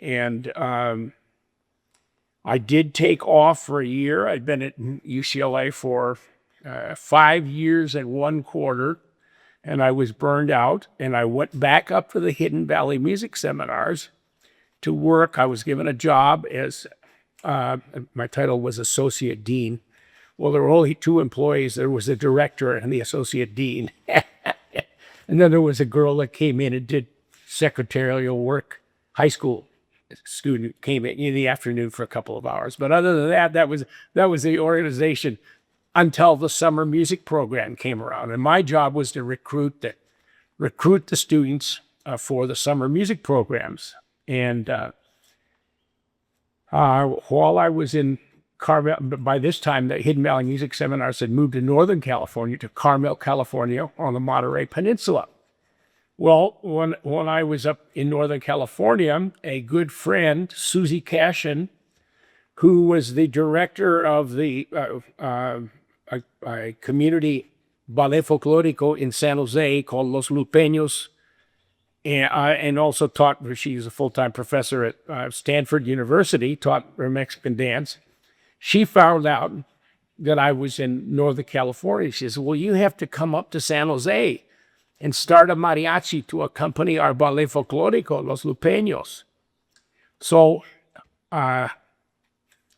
And I did take off for a year. I'd been at UCLA for 5 years and 1/4, and I was burned out. And I went back up to the Hidden Valley Music Seminars to work. I was given a job as, my title was Associate Dean. Well, there were only 2 employees. There was the director and the Associate Dean. And then there was a girl that came in and did secretarial work. High school student came in the afternoon for a couple of hours. But other than that, that was the organization until the summer music program came around. And my job was to recruit the students for the summer music programs. And while I was in Carmel, by this time, the Hidden Valley Music Seminars had moved to Northern California, to Carmel, California, on the Monterey Peninsula. Well, when I was up in Northern California, a good friend, Susie Cashin, who was the director of the a community ballet folklorico in San Jose called Los Lupeños, and also taught, she was a full-time professor at Stanford University, taught Mexican dance. She found out that I was in Northern California. She said, well, you have to come up to San Jose and start a mariachi to accompany our ballet folklorico, Los Lupeños. So I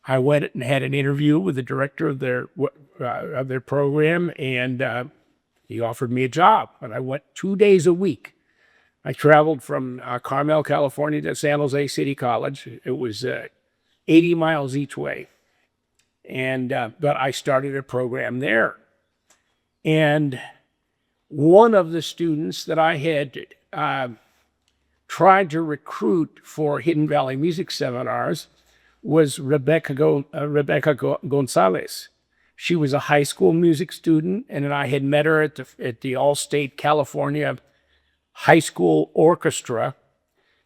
went and had an interview with the director of their program, and he offered me a job. And I went 2 days a week. I traveled from Carmel, California to San Jose City College. It was 80 miles each way. And but I started a program there. And one of the students that I had tried to recruit for Hidden Valley Music Seminars was Rebecca Gonzales. She was a high school music student, and I had met her at the All-State California High School Orchestra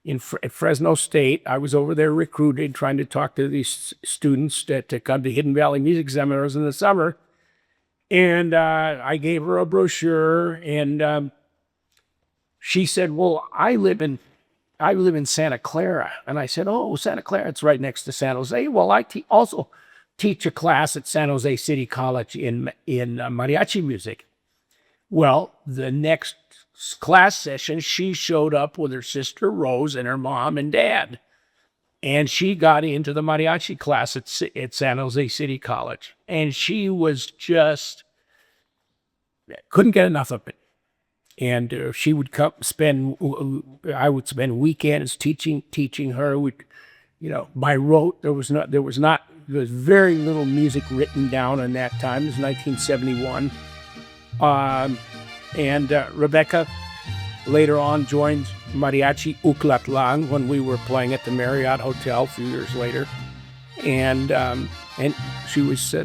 at Fresno State. I was over there recruiting, trying to talk to these students to come to Hidden Valley Music Seminars in the summer. And I gave her a brochure, and she said, well, I live in Santa Clara. And I said, oh, Santa Clara, it's right next to San Jose. Well, I also teach a class at San Jose City College in mariachi music. Well, the next class session, she showed up with her sister Rose and her mom and dad. And she got into the mariachi class at San Jose City College. And she was just, couldn't get enough of it. And she would come I would spend weekends teaching her. By rote. There was very little music written down in that time. It was 1971. And Rebecca later on joined Mariachi Uclatlán when we were playing at the Marriott Hotel a few years later. And she was,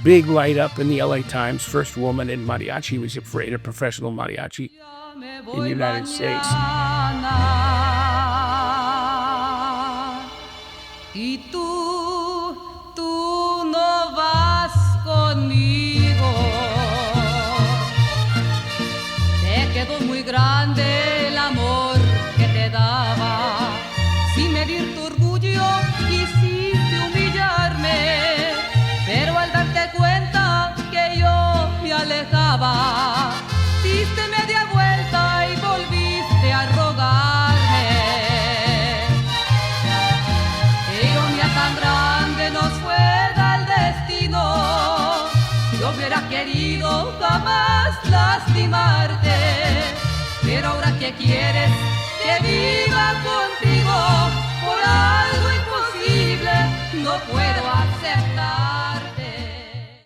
big light up in the LA Times, first woman in mariachi. Was afraid of professional mariachi in the United States. Y tú no vas conmigo. Te quedó muy grande el amor que te daba. Sin medir tu orgullo quisiste humillarme, pero al darte cuenta que yo me alejaba, diste media vuelta y volviste a rogarme. Ironía tan grande nos juega el destino. Yo hubiera querido jamás lastimarte, pero ahora que quieres que viva contigo,